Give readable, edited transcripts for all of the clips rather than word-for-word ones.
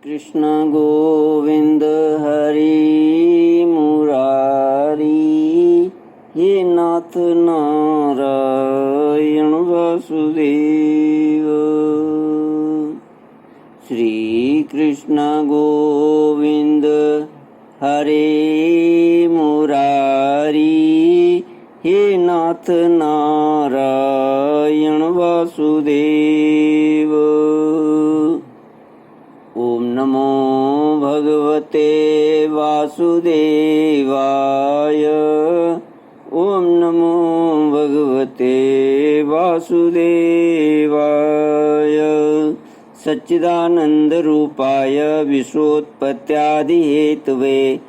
कृष्ण गोविंद हरि मुरारी, हे नाथ नारायण वासुदेव। श्री कृष्ण गोविंद हरे मुरारी, हे नाथ नारायण वासुदेव। ओम नमो भगवते वासुदेवाय। ओम नमो भगवते वासुदेवाय। सच्चिदानंद रूपाय विश्वोत्पत्त्यादि हेतवे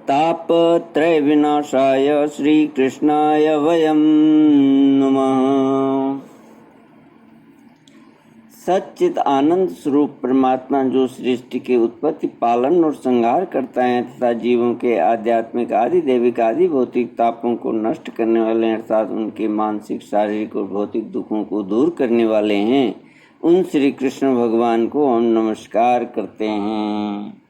तापत्रय विनाशाय श्री कृष्णाय वयं नमः। सच्चित आनंद स्वरूप परमात्मा जो सृष्टि के उत्पत्ति, पालन और संहार करता है तथा जीवों के आध्यात्मिक आदि दैविक आदि भौतिक तापों को नष्ट करने वाले हैं, अर्थात उनके मानसिक शारीरिक और भौतिक दुखों को दूर करने वाले हैं, उन श्री कृष्ण भगवान को हम नमस्कार करते हैं।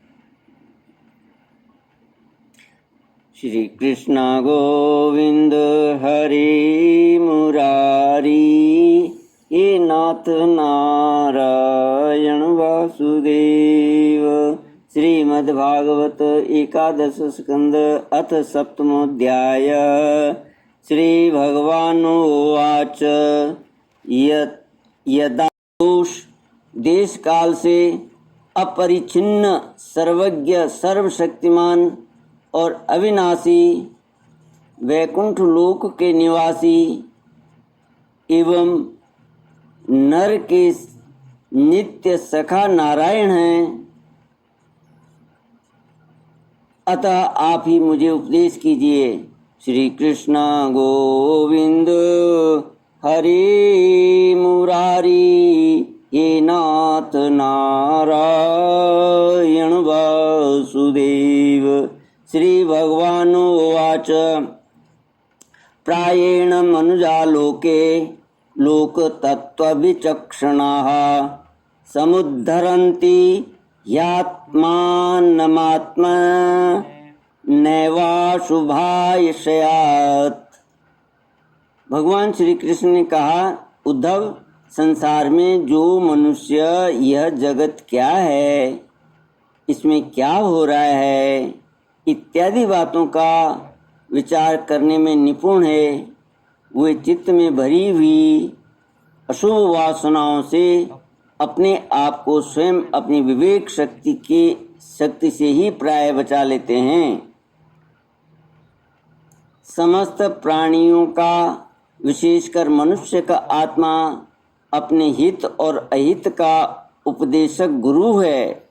श्री कृष्ण गोविंद हरि मुरारी, हे नाथ नारायण वासुदेव। श्रीमद्भागवत एकादश स्कंद अथ सप्तमोऽध्याय। श्री भगवानुवाच यदा देश काल से अपरिच्छिन्न सर्वज्ञ सर्वशक्तिमान और अविनाशी वैकुंठ लोक के निवासी एवं नर के नित्य सखा नारायण हैं, अतः आप ही मुझे उपदेश कीजिए। श्री कृष्ण गोविंद हरि मुरारी, हे नाथ नारायण वासुदेव। श्री भगवानुवाच प्रायेण मनुजा लोके लोकतत्त्वविचक्षणाः समुद्धरन्ति ह्यात्मानमात्मनैवाशुभाशयात्। भगवान श्री कृष्ण ने कहा, उद्धव, संसार में जो मनुष्य यह जगत क्या है, इसमें क्या हो रहा है इत्यादि बातों का विचार करने में निपुण है, वे चित्त में भरी हुई अशुभ वासनाओं से अपने आप को स्वयं अपनी विवेक शक्ति से ही प्राय बचा लेते हैं। समस्त प्राणियों का, विशेषकर मनुष्य का आत्मा अपने हित और अहित का उपदेशक गुरु है,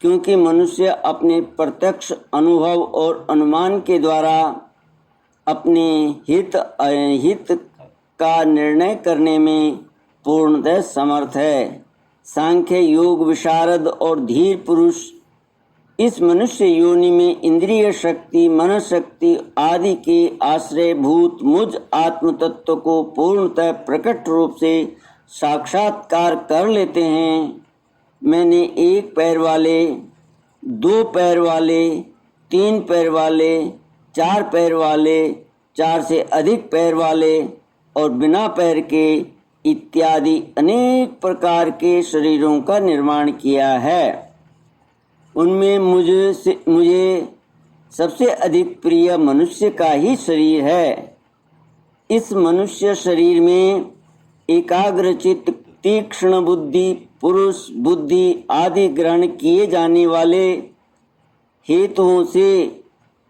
क्योंकि मनुष्य अपने प्रत्यक्ष अनुभव और अनुमान के द्वारा अपने हित अहित का निर्णय करने में पूर्णतः समर्थ है। सांख्य योग विशारद और धीर पुरुष इस मनुष्य योनि में इंद्रिय शक्ति, मन शक्ति आदि के आश्रयभूत मुझ आत्म तत्व को पूर्णतः प्रकट रूप से साक्षात्कार कर लेते हैं। मैंने एक पैर वाले, दो पैर वाले, तीन पैर वाले, चार पैर वाले, चार से अधिक पैर वाले और बिना पैर के इत्यादि अनेक प्रकार के शरीरों का निर्माण किया है। उनमें मुझे सबसे अधिक प्रिय मनुष्य का ही शरीर है। इस मनुष्य शरीर में एकाग्रचित्त, तीक्ष्ण बुद्धि, पुरुष बुद्धि आदि ग्रहण किए जाने वाले हेतुओं से,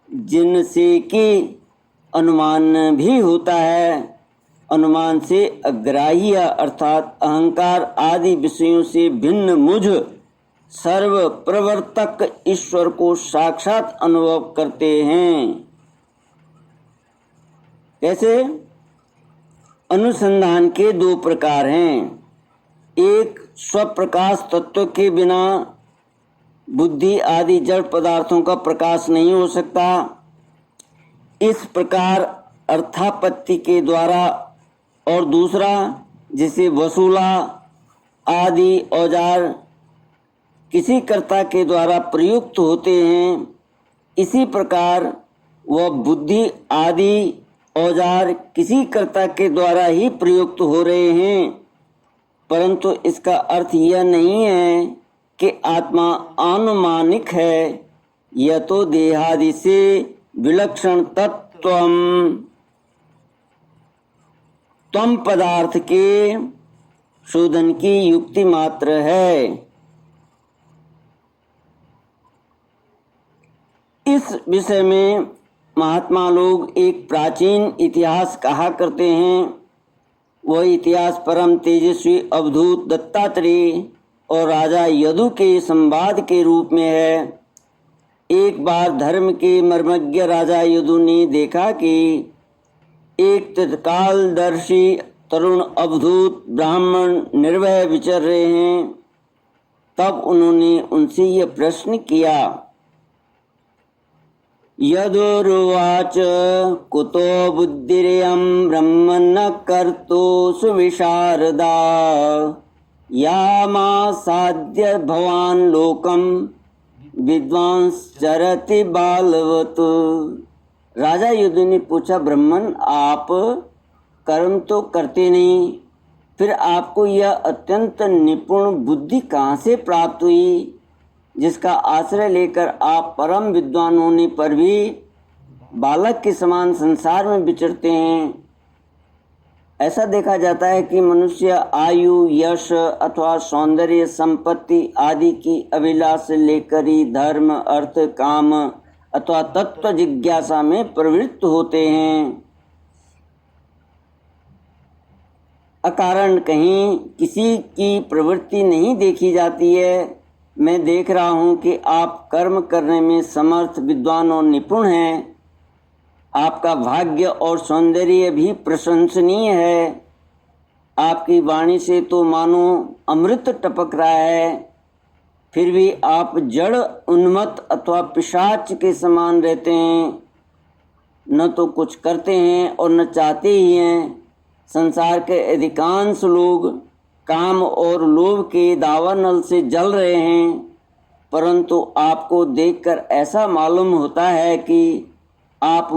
जिनसे कि अनुमान भी होता है, अनुमान से अग्राह्य अर्थात अहंकार आदि विषयों से भिन्न मुझ सर्व प्रवर्तक ईश्वर को साक्षात अनुभव करते हैं। कैसे? अनुसंधान के दो प्रकार हैं। एक, स्वप्रकाश तत्व के बिना बुद्धि आदि जड़ पदार्थों का प्रकाश नहीं हो सकता। इस प्रकार अर्थापत्ति के द्वारा, और दूसरा जिसे वसूला आदि औजार किसी कर्ता के द्वारा प्रयुक्त होते हैं, इसी प्रकार वह बुद्धि आदि औजार किसी कर्ता के द्वारा ही प्रयुक्त हो रहे हैं, परंतु इसका अर्थ यह नहीं है कि आत्मा आनुमानिक है। यह तो देहादि से विलक्षण तत्वम त्वम पदार्थ के शोधन की युक्ति मात्र है। इस विषय में महात्मा लोग एक प्राचीन इतिहास कहा करते हैं। वह इतिहास परम तेजस्वी अवधूत दत्तात्रेय और राजा यदु के संवाद के रूप में है। एक बार धर्म के मर्मज्ञ राजा यदु ने देखा कि एक तत्कालदर्शी तरुण अवधूत ब्राह्मण निर्भय विचर रहे हैं। तब उन्होंने उनसे यह प्रश्न किया, यदुर्वाच कुतो बुद्धिरियं ब्रह्मन्न कर्तु सुविशारदा यामासाद्य भवान् लोकं विद्वांस चरति बालवत। राजा यदु ने पूछा, ब्राह्मण आप कर्म तो करते नहीं, फिर आपको यह अत्यंत निपुण बुद्धि कहाँ से प्राप्त हुई, जिसका आश्रय लेकर आप परम विद्वान होने पर भी बालक के समान संसार में विचरते हैं। ऐसा देखा जाता है कि मनुष्य आयु, यश अथवा सौंदर्य, संपत्ति आदि की अभिलाष से लेकर ही धर्म, अर्थ, काम अथवा तत्व जिज्ञासा में प्रवृत्त होते हैं। अकारण कहीं किसी की प्रवृत्ति नहीं देखी जाती है। मैं देख रहा हूँ कि आप कर्म करने में समर्थ, विद्वान और निपुण हैं। आपका भाग्य और सौंदर्य भी प्रशंसनीय है। आपकी वाणी से तो मानो अमृत टपक रहा है, फिर भी आप जड़, उन्मत्त अथवा पिशाच के समान रहते हैं। न तो कुछ करते हैं और न चाहते ही हैं। संसार के अधिकांश लोग काम और लोभ के दावानल से जल रहे हैं, परंतु आपको देखकर ऐसा मालूम होता है कि आप